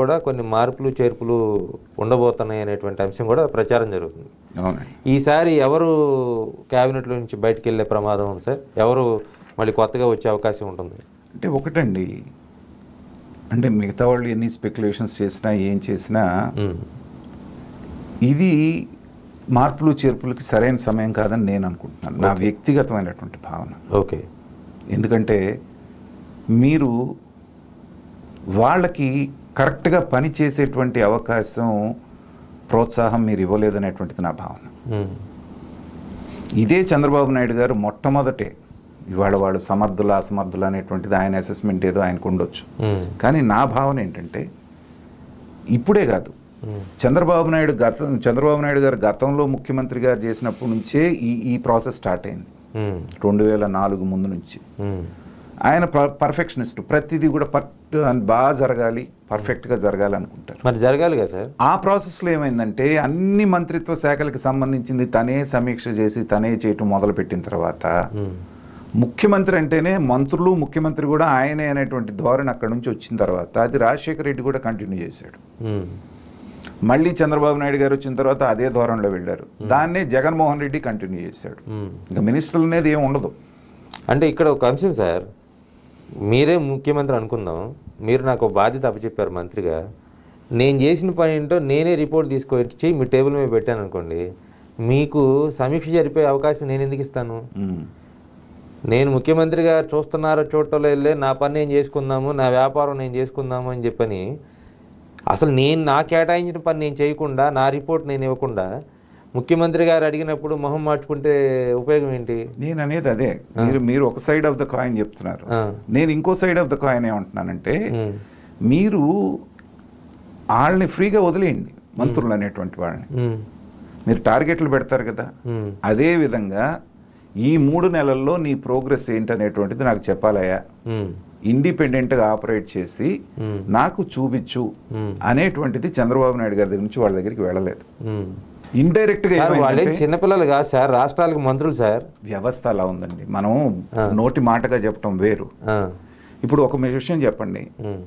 కూడా కొన్ని మార్పులు చేర్పులు ఉండబోతున్నాయి అనేటువంటి అంశం కూడా ప్రచారం జరుగుతుంది. ఈసారి ఎవరు క్యాబినెట్లో నుంచి బయటకు వెళ్ళే ప్రమాదం ఉంది సార్? ఎవరు మళ్ళీ కొత్తగా వచ్చే అవకాశం ఉంటుంది? అంటే ఒకటండి, అంటే మిగతా వాళ్ళు ఎన్ని స్పెక్యులేషన్స్ చేసినా ఏం చేసినా ఇది మార్పులు చేర్పులకి సరైన సమయం కాదని నేను అనుకుంటున్నాను. నా వ్యక్తిగతమైనటువంటి భావన. ఓకే. ఎందుకంటే మీరు వాళ్ళకి కరెక్ట్గా పని చేసేటువంటి అవకాశం, ప్రోత్సాహం మీరు ఇవ్వలేదనేటువంటిది నా భావన. ఇదే చంద్రబాబు నాయుడు గారు మొట్టమొదటే ఇవాళ వాళ్ళు సమర్థులు అసమర్థులు అనేటువంటిది ఆయన అసెస్మెంట్ ఏదో ఆయనకు ఉండొచ్చు. కానీ నా భావన ఏంటంటే ఇప్పుడే కాదు, చంద్రబాబు నాయుడు గారు గతంలో ముఖ్యమంత్రి గారు చేసినప్పటి నుంచే ఈ ప్రాసెస్ స్టార్ట్ అయింది. 2004 ముందు నుంచి ఆయన పర్ఫెక్షనిస్ట్. ప్రతిదీ కూడా బాగా జరగాలి, పర్ఫెక్ట్గా జరగాలి అనుకుంటారు. మరి జరగాలి కదా సార్. ఆ ప్రాసెస్లో ఏమైందంటే అన్ని మంత్రిత్వ శాఖలకు సంబంధించింది తనే సమీక్ష చేసి తనే చేయటం మొదలుపెట్టిన తర్వాత ముఖ్యమంత్రి అంటేనే మంత్రులు, ముఖ్యమంత్రి కూడా ఆయనే అనేటువంటి ధోరణి అక్కడ నుంచి వచ్చిన తర్వాత అది రాజశేఖర రెడ్డి కూడా కంటిన్యూ చేశాడు. మళ్ళీ చంద్రబాబు నాయుడు గారు వచ్చిన తర్వాత అదే ధోరణిలో వెళ్ళారు. దాన్నే జగన్మోహన్ రెడ్డి కంటిన్యూ చేశాడు. ఇంకా మినిస్టర్లు అనేది ఏం ఉండదు. అంటే ఇక్కడ ఒక అంశం సార్, మీరే ముఖ్యమంత్రి అనుకుందాం, మీరు నాకు బాధ్యత అప్పచెప్పారు మంత్రిగా, నేను చేసిన పని ఏంటో నేనే రిపోర్ట్ తీసుకొచ్చి మీ టేబుల్ మీద పెట్టాను అనుకోండి, మీకు సమీక్ష జరిపే అవకాశం నేను ఎందుకు ఇస్తాను? నేను ముఖ్యమంత్రి గారు చూస్తున్నారో చూడటంలో వెళ్ళే నా పని నేను చేసుకుందాము, నా వ్యాపారం నేను చేసుకుందాము అని చెప్పని, అసలు నేను నా కేటాయించిన పని నేను చేయకుండా, నా రిపోర్ట్ నేను ఇవ్వకుండా ముఖ్యమంత్రి గారు అడిగినప్పుడు మొహం మార్చుకుంటే ఉపయోగం ఏంటి? నేను అనేది అదే, మీరు ఒక సైడ్ ఆఫ్ ద కాయిన్ చెప్తున్నారు, నేను ఇంకో సైడ్ ఆఫ్ ద కాయిన్ ఏమంటున్నానంటే, మీరు వాళ్ళని ఫ్రీగా వదిలేయండి, మంత్రులు అనేటువంటి వాళ్ళని. మీరు టార్గెట్లు పెడతారు కదా, అదే విధంగా ఈ 3 నెలల్లో నీ ప్రోగ్రెస్ ఏంటనేటువంటిది నాకు చెప్పాలయ్యా, ఇండిపెండెంట్గా ఆపరేట్ చేసి నాకు చూపించు అనేటువంటిది చంద్రబాబు నాయుడు గారి దగ్గర నుంచి వాళ్ళ దగ్గరికి వెళ్ళలేదు. ఇండైరెక్ట్ గా చిన్నపిల్లలు కాదు సార్, రాష్ట్రాలకు మంత్రులు సార్. వ్యవస్థ అలా ఉందండి. మనం నోటి మాటగా చెప్పడం వేరు. ఇప్పుడు ఒక విషయం చెప్పండి,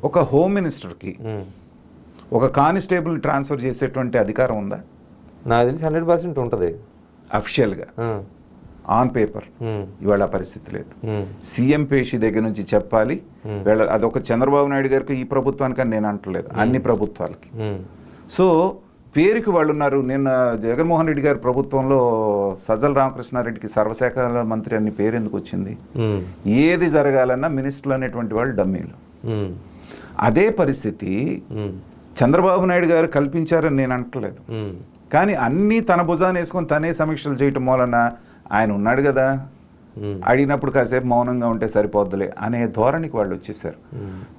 ఒక హోమ్ మినిస్టర్కి ఒక కానిస్టేబుల్ ట్రాన్స్ఫర్ చేసేటువంటి అధికారం ఉందా? నాకు తెలిసి 100% ఉంటుంది అఫిషియల్గా, ఆన్ పేపర్. ఇవాళ పరిస్థితి లేదు. సీఎం పేషి దగ్గర నుంచి చెప్పాలి, అదొక చంద్రబాబు నాయుడు గారికి ఈ ప్రభుత్వానికి అని నేను అంటలేదు, అన్ని ప్రభుత్వాలకి. సో పేరుకి వాళ్ళు ఉన్నారు. నిన్న జగన్మోహన్ రెడ్డి గారి ప్రభుత్వంలో సజ్జల రామకృష్ణారెడ్డికి సర్వశాఖల మంత్రి అని పేరు ఎందుకు వచ్చింది? ఏది జరగాలన్నా మినిస్టర్లు అనేటువంటి వాళ్ళు డమ్మీలు. అదే పరిస్థితి చంద్రబాబు నాయుడు గారు కల్పించారని నేను అంటలేదు, కానీ అన్నీ తన భుజాన్ని వేసుకొని తనే సమీక్షలు చేయటం వలన ఆయన ఉన్నాడు కదా, అడిగినప్పుడు కాసేపు మౌనంగా ఉంటే సరిపోద్దులే అనే ధోరణికి వాళ్ళు వచ్చేసారు.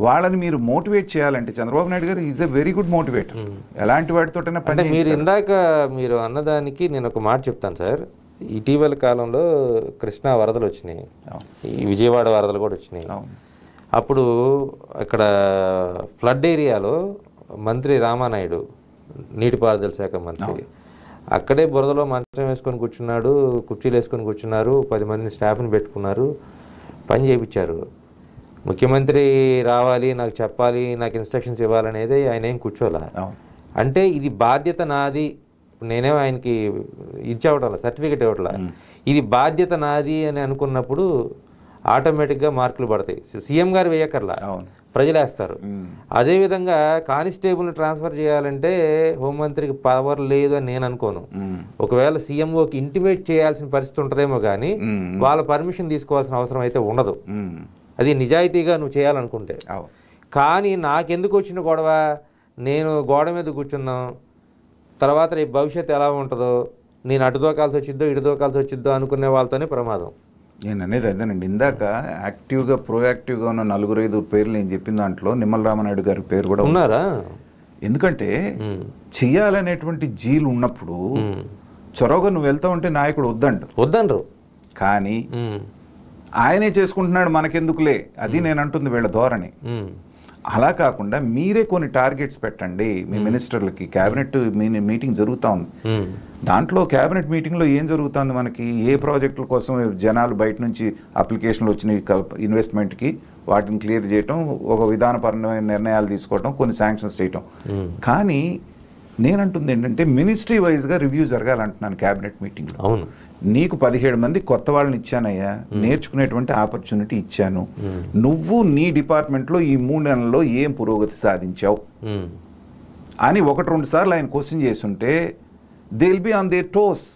వాళ్ళని మీరు మోటివేట్ చేయాలంటే చంద్రబాబు నాయుడు గారు is a very good motivator. ఎలాంటి వాటితోటైనా పని. మీరు ఇందాక మీరు అన్నదానికి నేను ఒక మాట చెప్తాను సార్. ఇటీవల కాలంలో కృష్ణా వరదలు వచ్చినాయి, ఈ విజయవాడ వరదలు కూడా వచ్చినాయి. అప్పుడు అక్కడ ఫ్లడ్ ఏరియాలో మంత్రి రామానాయుడు, నీటిపారుదల శాఖ మంత్రి, అక్కడే బురదలో మంచం వేసుకొని కూర్చున్నాడు, కుర్చీలు వేసుకొని కూర్చున్నారు, 10 మందిని స్టాఫ్ని పెట్టుకున్నారు, పని చేయించారు. ముఖ్యమంత్రి రావాలి, నాకు చెప్పాలి, నాకు ఇన్స్ట్రక్షన్స్ ఇవ్వాలనేది ఆయన ఏం కూర్చోలే. అంటే ఇది బాధ్యత నాది, నేనేమో ఆయనకి ఇచ్చేవట్ల, సర్టిఫికెట్ ఇవ్వట్లా, ఇది బాధ్యత నాది అని అనుకున్నప్పుడు ఆటోమేటిక్గా మార్కులు పడతాయి. సీఎం గారు వేయక్కర్లా, ప్రజలు వేస్తారు. అదేవిధంగా కానిస్టేబుల్ని ట్రాన్స్ఫర్ చేయాలంటే హోంమంత్రికి పవర్ లేదు అని నేను అనుకోను. ఒకవేళ సీఎంఓకి ఇంటిమేట్ చేయాల్సిన పరిస్థితి ఉంటుందేమో కానీ వాళ్ళ పర్మిషన్ తీసుకోవాల్సిన అవసరం అయితే ఉండదు, అది నిజాయితీగా నువ్వు చేయాలనుకుంటే. కానీ నాకెందుకు వచ్చిన గొడవ, నేను గోడ మీద కూర్చున్నాం, తర్వాత రేపు భవిష్యత్తు ఎలా ఉంటుందో, నేను అటు దోకాల్సి వచ్చిద్దో ఇటు దోకాల్సి వచ్చిద్దో అనుకునే వాళ్ళతోనే ప్రమాదం. నేను అనేది అదేనండి. ఇందాక యాక్టివ్గా ప్రోయాక్టివ్గా ఉన్న 4-5 పేర్లు నేను చెప్పిన దాంట్లో నిమ్మల రామనాయుడు గారి పేరు కూడా ఉన్నారా? ఎందుకంటే చెయ్యాలనేటువంటి జీలు ఉన్నప్పుడు చొరవగా నువ్వు వెళ్తా ఉంటే నాయకుడు వద్దండ్రు, కానీ ఆయనే చేసుకుంటున్నాడు మనకెందుకులే, అది నేను అంటుంది వీళ్ళ ధోరణి. అలా కాకుండా మీరే కొన్ని టార్గెట్స్ పెట్టండి మీ మినిస్టర్లకి. క్యాబినెట్ మీటింగ్ జరుగుతూ ఉంది, దాంట్లో క్యాబినెట్ మీటింగ్లో ఏం జరుగుతుంది, మనకి ఏ ప్రాజెక్టుల కోసం జనాలు బయట నుంచి అప్లికేషన్లు వచ్చినాయి ఇన్వెస్ట్మెంట్కి, వాటిని క్లియర్ చేయటం, ఒక విధానపరమైన నిర్ణయాలు తీసుకోవటం, కొన్ని శాంక్షన్స్ చేయటం. కానీ నేనంటుంది ఏంటంటే మినిస్ట్రీ వైజ్గా రివ్యూ జరగాలంటున్నాను క్యాబినెట్ మీటింగ్లో. అవును, నీకు 17 మంది కొత్త వాళ్ళని ఇచ్చానయ్యా, నేర్చుకునేటువంటి ఆపర్చునిటీ ఇచ్చాను, నువ్వు నీ డిపార్ట్మెంట్లో ఈ 3 నెలల్లో ఏం పురోగతి సాధించావు అని 1-2 సార్లు ఆయన క్వశ్చన్ చేస్తుంటే they will be on their toes.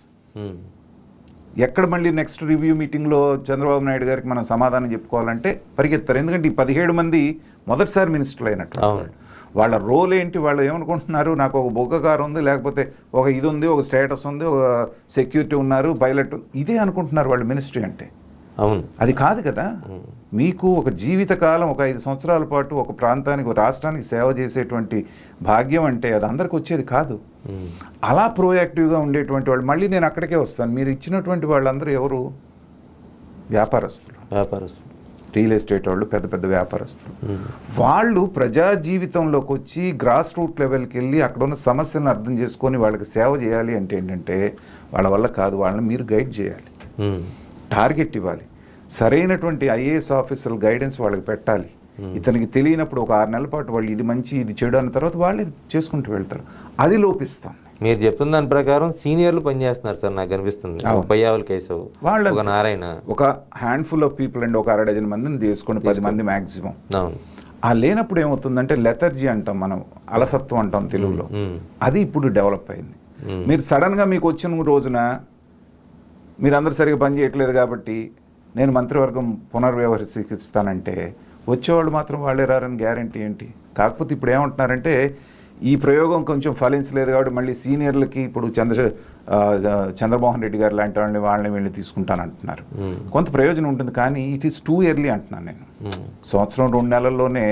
ఎక్కడ మళ్ళీ నెక్స్ట్ రివ్యూ మీటింగ్లో చంద్రబాబు నాయుడు గారికి మనం సమాధానం చెప్పుకోవాలంటే పరిగెత్తారు. ఎందుకంటే ఈ 17 మంది మొదటిసారి మినిస్టర్లు అయినట్టు. వాళ్ళ రోల్ ఏంటి, వాళ్ళు ఏమనుకుంటున్నారు, నాకు ఒక బొగ్గ కారు ఉంది, లేకపోతే ఒక ఇది ఉంది, ఒక స్టేటస్ ఉంది, ఒక సెక్యూరిటీ ఉన్నారు, పైలట్, ఇదే అనుకుంటున్నారు వాళ్ళు మినిస్ట్రీ అంటే. అవును, అది కాదు కదా. మీకు ఒక జీవితకాలం, ఒక 5 సంవత్సరాల పాటు ఒక ప్రాంతానికి, ఒక రాష్ట్రానికి సేవ చేసేటువంటి భాగ్యం అంటే అది అందరికి వచ్చేది కాదు. అలా ప్రోయాక్టివ్గా ఉండేటువంటి వాళ్ళు. మళ్ళీ నేను అక్కడికే వస్తాను, మీరు ఇచ్చినటువంటి వాళ్ళందరూ ఎవరు? వ్యాపారస్తులు, రియల్ ఎస్టేట్ వాళ్ళు, పెద్ద పెద్ద వ్యాపారస్తులు. వాళ్ళు ప్రజా జీవితంలోకి వచ్చి గ్రాస్ రూట్ లెవెల్కి వెళ్ళి అక్కడ ఉన్న సమస్యలను అర్థం చేసుకొని వాళ్ళకి సేవ చేయాలి అంటే ఏంటంటే వాళ్ళ వల్ల కాదు. వాళ్ళని మీరు గైడ్ చేయాలి, టార్గెట్ ఇవ్వాలి, సరైనటువంటి ఐఏఎస్ ఆఫీసర్ల గైడెన్స్ వాళ్ళకి పెట్టాలి. ఇతనికి తెలియనప్పుడు ఒక 6 నెలల పాటు వాళ్ళు ఇది మంచి ఇది చెడు అన్న తర్వాత వాళ్ళే చేసుకుంటూ వెళ్తారు. అది లోపిస్తాం. మీరు చెప్తున్న దాని ప్రకారం సీనియర్లు పనిచేస్తున్నారు సార్, నాకు అనిపిస్తుంది. పయ్యావుల కేశవ్, ఒక నారాయణ, ఒక హ్యాండ్ఫుల్ ఆఫ్ పీపుల్ అండి, ఒక 6 మందిని తీసుకొని 10 మంది మ్యాక్సిమం. ఆ లేనప్పుడు ఏమవుతుందంటే లెథర్జీ అంటాం మనం, అలసత్వం అంటాం తెలుగులో, అది ఇప్పుడు డెవలప్ అయింది. మీరు సడన్గా మీకు వచ్చిన రోజున మీరందరూ సరిగ్గా పని చేయట్లేదు కాబట్టి నేను మంత్రివర్గం పునర్వ్యవహరిస్తానంటే వచ్చేవాళ్ళు మాత్రం వాళ్ళే రారని గ్యారంటీ ఏంటి? కాకపోతే ఇప్పుడు ఏమంటున్నారంటే ఈ ప్రయోగం కొంచెం ఫలించలేదు కాబట్టి మళ్ళీ సీనియర్లకి ఇప్పుడు చంద్రమోహన్ రెడ్డి గారు లాంటి వాళ్ళని వీళ్ళని తీసుకుంటానంటున్నారు. కొంత ప్రయోజనం ఉంటుంది, కానీ ఇట్ ఈస్ టూ ఎర్లీ అంటున్నాను నేను. సంవత్సరం 2 నెలల్లోనే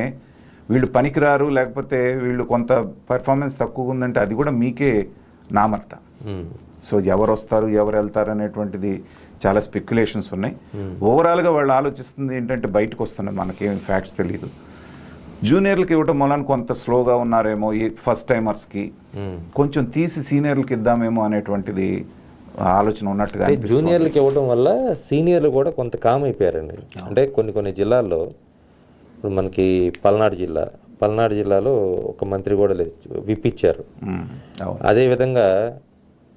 వీళ్ళు పనికిరారు, లేకపోతే వీళ్ళు కొంత పర్ఫార్మెన్స్ తక్కువ ఉందంటే అది కూడా మీకే నామర్త. సో ఎవరు వస్తారు ఎవరు వెళ్తారు అనేటువంటిది చాలా స్పెక్యులేషన్స్ ఉన్నాయి. ఓవరాల్గా వాళ్ళు ఆలోచిస్తుంది ఏంటంటే బయటకు వస్తున్నాయి, మనకేం ఫ్యాక్ట్స్ తెలియదు. జూనియర్లకి ఇవ్వటం వలన కొంత స్లోగా ఉన్నారేమో, ఈ ఫస్ట్ టైమర్స్కి కొంచెం తీసి సీనియర్లకి ఇద్దామేమో అనేటువంటిది ఆలోచన ఉన్నట్టుగా. జూనియర్లకి ఇవ్వడం వల్ల సీనియర్లు కూడా కొంత కామ్ అయిపోయారండి. అంటే కొన్ని జిల్లాల్లో, ఇప్పుడు మనకి పల్నాడు జిల్లాలో ఒక మంత్రి కూడా విప్పించారు. అదేవిధంగా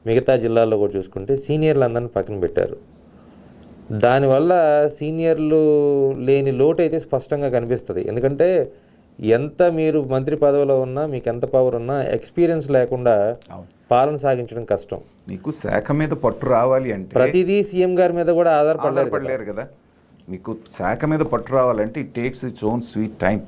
మిగతా జిల్లాల్లో కూడా చూసుకుంటే సీనియర్లు అందరిని పక్కన పెట్టారు. దానివల్ల సీనియర్లు లేని లోటు అయితే స్పష్టంగా కనిపిస్తుంది. ఎందుకంటే ఎంత మీరు మంత్రి పదవిలో ఉన్నా, మీకు ఎంత పవర్ ఉన్నా, ఎక్స్పీరియన్స్ లేకుండా పాలన సాగించడం కష్టం. మీకు శాఖ మీద పట్టు రావాలి అంటే ప్రతిదీ సీఎం గారి మీద కూడా ఆధారపడలేరు కదా. మీకు శాఖ మీద పట్టు రావాలంటే it takes its own sweet time.